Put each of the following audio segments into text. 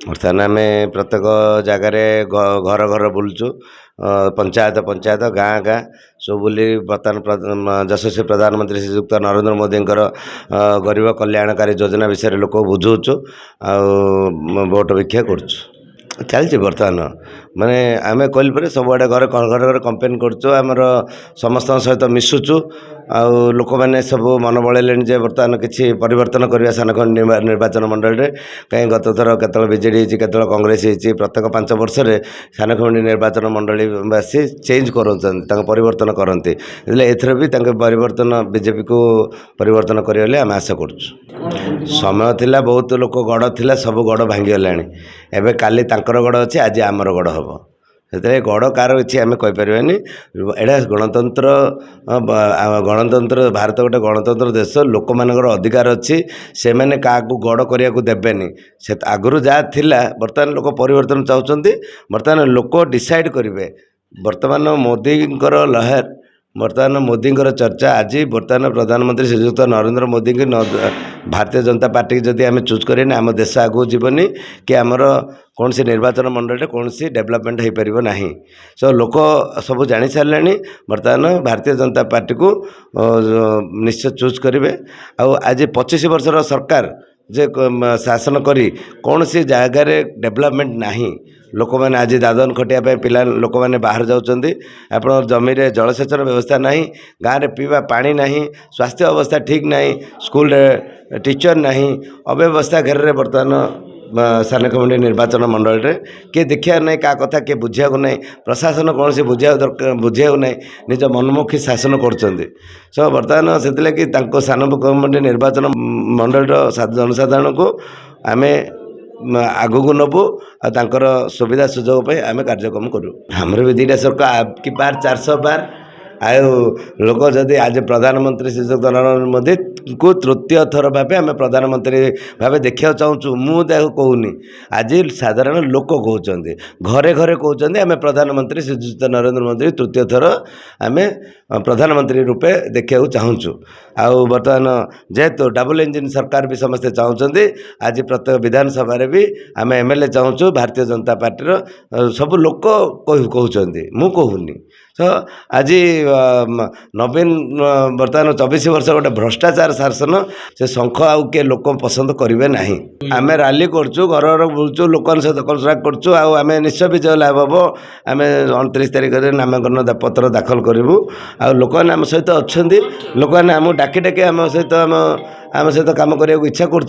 बर्तमान आम प्रत्येक जगार घर घर बुलूँ पंचायत पंचायत गाँ गाँ सब बुली बर्तमान यशस्वी प्रधानमंत्री श्रीयुक्त नरेंद्र मोदी गरीब कल्याणकारी योजना विषय लोक बुझाऊँ वोट भिक्षा कर चलती बर्तमान माने आम कहल सब आड़े घर घर घर कंप्लेन करमर समस्त सहित मिशुचु लोक मैंने सब मन बड़े जे बर्तमान किसी परिवर्तन करवा सानखंड निर्वाचन मंडल में कहीं गत थर केतल बीजेडी के कांग्रेस प्रत्येक 5 वर्ष में सानखंड निर्वाचन मंडलीवासी चेंज कर परिवर्तन करते एथर भी परिवर्तन बीजेपी को परिवर्तन करें आम आशा कर समय थिला बहुत लोक गढ़ थिला सब गढ़ भांगीगला एवं काली गढ़ अच्छे आज आमर गढ़ हम से गढ़ कार किसी आम कहीपरानी एटा गणतंत्र गणतंत्र भारत गोटे गणतंत्र देश लोक मानकर अधिकार अच्छी से मैंने क्या गढ़ करने को देवेनि से आगुरी जहाँ थिला बर्तमान लोक परिवर्तन चाहते बर्तमान लोक डिसाइड करेंगे बर्तमान मोदी लहर बर्तमान मोदी चर्चा आज बर्तमान प्रधानमंत्री श्रीयुक्त नरेंद्र मोदी की भारतीय जनता पार्टी जदि आम चूज करें आम देश आगू जीवनी कि आमर कौन सी निर्वाचन मंडल में कौन सी डेवलपमेंट हो पार ना सो लोक सब जानी सारे बर्तमान भारतीय जनता पार्टी को निश्चय चूज करेंगे आज 25 वर्षर सरकार जे शासन करी कौन सी जगार डेवलपमेंट नहीं लोक मैंने आज दादन खटिया पिला लोक मैंने बाहर जाऊँच आप जमी जलसेचन व्यवस्था नहीं गाँव में पीवा पानी नहीं स्वास्थ्य अवस्था ठीक नहीं स्कूल टीचर नहीं अव्यवस्था घेर में बर्तमान सानखंडी निर्वाचन मंडल में किए देखा नहीं क्या कथा किए बुझा नहीं प्रशासन कौन से बुझा नहीं निज मनमुखी शासन कर सो बर्तमान से सानखंडी निर्वाचन मंडल जनसाधारण को आम आगू को नबू आर सुविधा सुजोग आम कार्यक्रम करूँ हमर भी 2टा सरकार की बार 400 बार आयो लोक जदि आज प्रधानमंत्री श्रीयुक्त नरेंद्र मोदी को तृतीय थर भाव आम प्रधानमंत्री भाव देखा चाहूँ मुझे कहूनी आज साधारण लोक कहते घरे घरे कहते आम प्रधानमंत्री श्रीयुक्त नरेंद्र मोदी तृतीय थर आम प्रधानमंत्री रूपे देखा चाहूँ बर्तमान जेहेतु डबल इंजिन सरकार भी समस्ते चाहते आज प्रत्येक विधानसभा भी आम एमएलए चाहूँ भारतीय जनता पार्टी सब लोक कहते मु कहूनी तो आज नवीन बर्तमान 24 वर्ष गोटे भ्रष्टाचार शासन से शंख आउ के लोक पसंद करेंगे ना आम रैली करूँ घर घर बुलूँ लोक सहित कन्सल्ट करूँ आम निश्चय विजय लाभ हम आम 29 तारिख में नामांकन पत्र दाखल करूँ आ लोक आम सहित अच्छा लोक आम डाकी डाकी आम सहित काम करने को इच्छा कर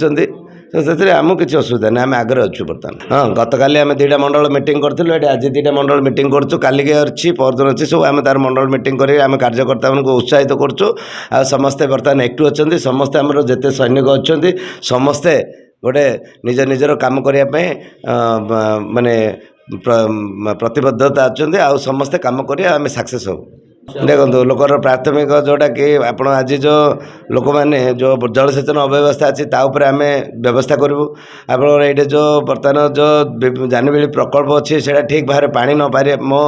तो से आम किसी असुविधा नहीं आम आगे अच्छु बर्तमान हाँ गत काली आम 2टा मंडल मीटिंग करूँ आज 2टा मंडल मीटिंग करूँ काली अच्छी परदिन अच्छी सब आम तार मंडल मीटिंग कर आम कार्यकर्ता को उत्साहित करूँ समस्ते बर्तमान एक्टिव अच्छा समस्ते आमर जिते सैनिक अच्छा समस्ते गोटे निज निजर काम करने माने प्रतिबद्धता अच्छा समस्ते काम करें आम सक्सेस हो देखो लोकर प्राथमिक जोटा कि आप आज जो लोक मैंने जो जलसेचन अव्यवस्था अच्छी ताऊपर आम व्यवस्था करूँ आप ये जो बर्तमान जो जानबिली प्रकल्प अच्छी से ठीक भाव पानी न पारे मो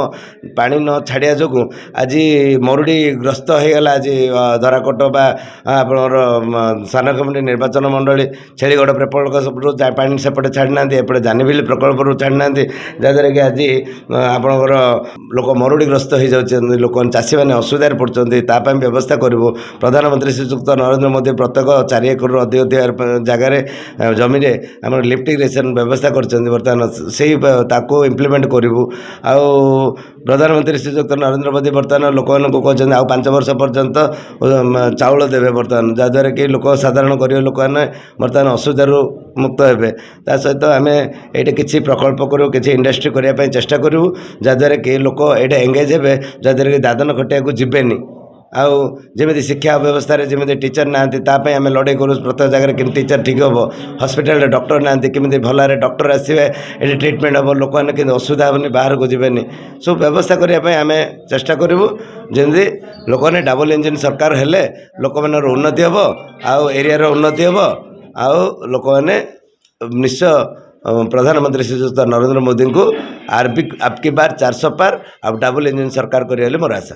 पानी न छाड़िया जो आज मरुड़ी ग्रस्त हो गला आज धराकोट आप सानखंडी निर्वाचन मंडली छेलीगढ़ प्रकल्प पानी सेपटे छाड़ी ना एपटे जानबिली प्रकल्प छाड़ी ना जहाँद्वारा कि आज आपणकर लोक मरुड़ी ग्रस्त हो जाती लोक चाषी मैंने असुविधा पड़ते व्यवस्था करूँ प्रधानमंत्री श्रीयुक्त नरेंद्र मोदी प्रत्येक 4 एकड़ अधिक जगार जमी आम लिफ्ट इरिगेशन व्यवस्था कर बर्तमान से इम्प्लीमेंट करूँ प्रधानमंत्री श्रीयुक्त नरेंद्र मोदी बर्तमान लोक कहते आउ 5 वर्ष पर्यंत चाउल देवे बर्तमान जहाँद्वारा कि लोक साधारण गरीब लोक मैंने बर्तमान असुविधार मुक्त हे सहित आम ये किसी प्रकल्प करूँ किसी इंडस्ट्री करने चेष्टा करूँ जहाँद्वारा कि लोक ये एंगेज हे जहाँद्वारा कि दादन खटिया को जीवेनि आमि शिक्षा व्यवस्था जमी टीचर ना आम लड़ाई करूँ प्रत्येक जगह कि टीचर ठीक हम हस्पिटाल डॉक्टर ना कमी भल डॉक्टर आसवे ये ट्रिटमेंट हम लोक मैंने कि असुविधा हेनी बाहर को जीवेनि सब व्यवस्था करने आम चेष्टा करूँ जमी लोक मैंने डबल इंजिन सरकार हेले लोक मान उन्नति हम आउ एरिया उन्नति हम आउ लोक मैंने निश्चय प्रधानमंत्री श्रीयुक्त नरेंद्र मोदी को आपकी बार 400 पार अब डबल इंजिन सरकार करें मोर आशा।